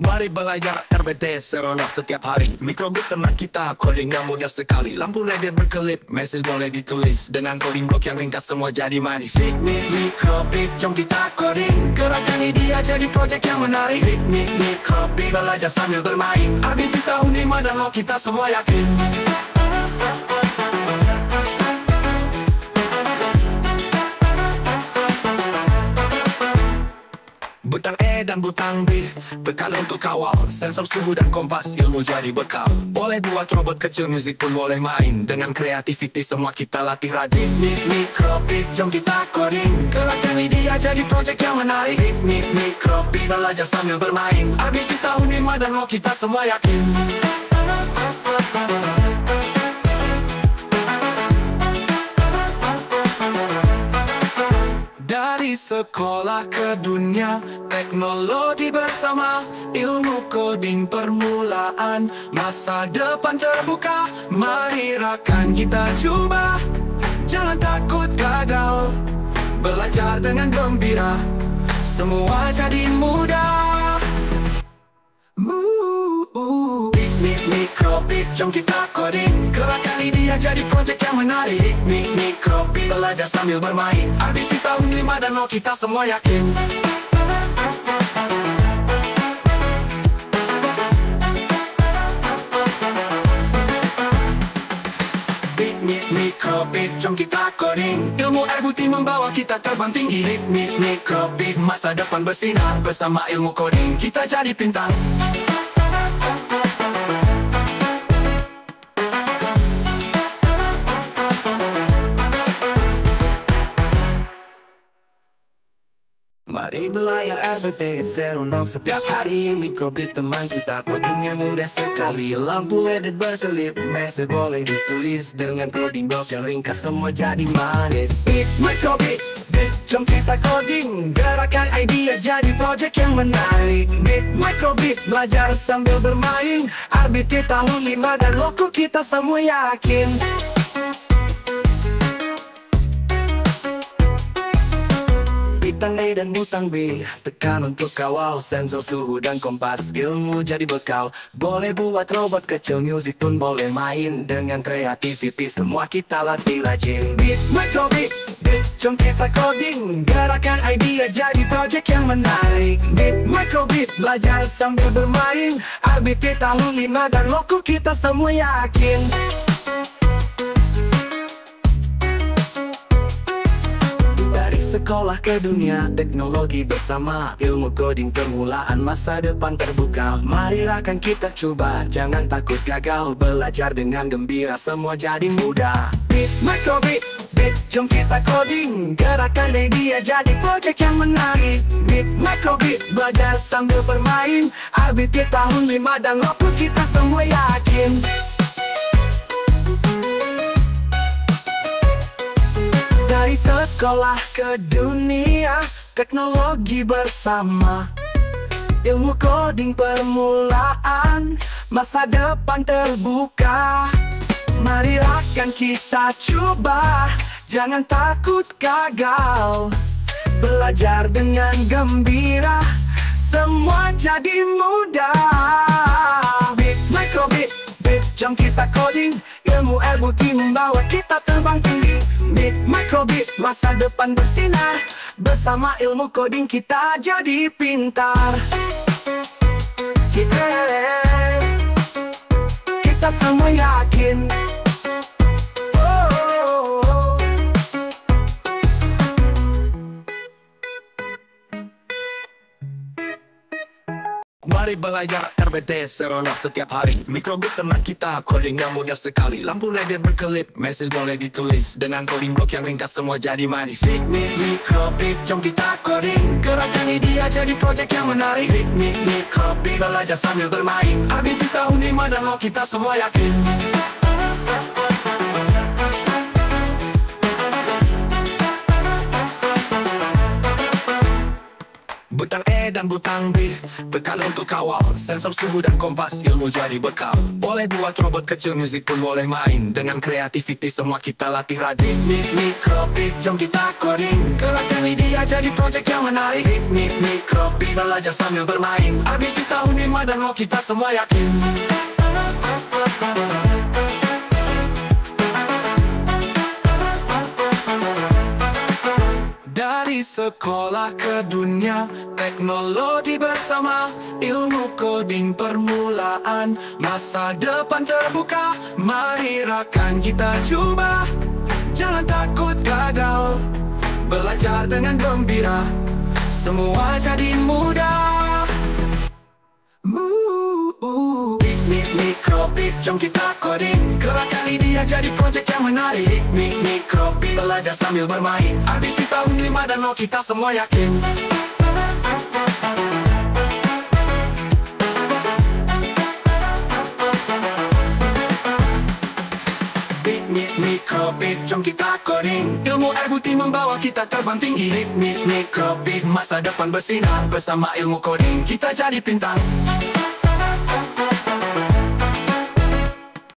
Mari belajar RBT seronok setiap hari. Mikrobit teman kita, codingnya mudah sekali. Lampu LED berkelip, message boleh ditulis dengan coding block yang ringkas, semua jadi manis. Mikrobit, jom kita coding, gerakan idea jadi project yang menarik. Mikrobit, belajar sambil bermain. RBT tahun 5 dan lo kita semua yakin. Butang E dan butang B, bekal untuk kawal sensor suhu dan kompas, ilmu jadi bekal. Boleh buat robot kecil, musik pun boleh main. Dengan creativity semua kita latih rajin. Mikrobit, jom kita coding, gerakan idea jadi project yang menarik. Mikrobit, belajar sambil bermain. RBT tahun 5 dan lo kita semua yakin. Dari sekolah ke dunia, teknologi bersama, ilmu coding permulaan, masa depan terbuka. Mari rakan kita coba, jangan takut gagal, belajar dengan gembira, semua jadi mudah. Mikrobit, jom kita coding, gerakan idea jadi project yang menarik. Mikrobit, belajar sambil bermain. RBT tahun 5 dan lo kita semua yakin. Mikrobit, jom kita coding, ilmu RBT membawa kita terbang tinggi. Mikrobit, masa depan bersinar, bersama ilmu coding kita jadi pintar. Mari belajar RBT seronok setiap hari. Mikrobit teman kita, codingnya mudah sekali. Lampu LED berkelip, message boleh ditulis dengan coding block yang ringkas, semua jadi manis. Mikrobit, jom kita coding, gerakan idea jadi project yang menarik. Mikrobit, belajar sambil bermain. RBT tahun 5 dan loku kita semua yakin. Butang A dan butang B, tekan untuk kawal sensor suhu dan kompas, ilmu jadi bekal. Boleh buat robot kecil, musik pun boleh main. Dengan creativity semua kita latih rajin. Mikrobit, jom kita coding, gerakan idea jadi project yang menarik. Mikrobit, belajar sambil bermain. RBT tahun 5 dan loku kita semua yakin. Sekolah ke dunia, teknologi bersama, ilmu coding permulaan, masa depan terbuka. Mari rakan kita coba, jangan takut gagal, belajar dengan gembira, semua jadi mudah. Mikrobit, jom kita coding, gerakan idea jadi project yang menarik. Mikrobit, belajar sambil bermain. RBT tahun 5 dan loku kita semua yakin. Dari sekolah ke dunia, teknologi bersama, ilmu coding permulaan, masa depan terbuka. Mari rakan kita coba, jangan takut gagal, belajar dengan gembira, semua jadi mudah. Mikrobit, jom kita coding, ilmu RBT membawa kita terbang tinggi. Mikrobit, masa depan bersinar, bersama ilmu coding kita jadi pintar. Kita semua yakin. Mari belajar RBT seronok setiap hari. Mikrobit teman kita, codingnya mudah sekali. Lampu LED berkelip, message boleh ditulis dengan coding block yang ringkas, semua jadi manis. Mikrobit, jom kita coding, gerakan idea jadi project yang menarik. Mikrobit, belajar sambil bermain. RBT tahun 5 dan lo kita semua yakin. Butang E dan butang B. Tekan untuk kawal, sensor suhu dan kompas, ilmu jadi bekal. Boleh buat robot kecil, musik pun boleh main. Dengan kreativiti semua kita latih rajin. Mikrobit, jom kita coding. Gerakkan idea jadi project yang menarik. Mikrobit, belajar sambil bermain. RBT tahun 5 dan lo kita semua yakin. Dari sekolah ke dunia, teknologi bersama, ilmu coding permulaan, masa depan terbuka. Mari rakan kita coba, jangan takut gagal, belajar dengan gembira, semua jadi mudah. Mikrobit, jom kita coding. Gerakkan idea jadi project yang menarik. Mikrobit, belajar sambil bermain. RBT tahun 5 dan lo kita semua yakin. Mikrobit, jom kita coding. Ilmu RBT membawa kita terbang tinggi. Mikrobit, masa depan bersinar. Bersama ilmu coding kita jadi pintar.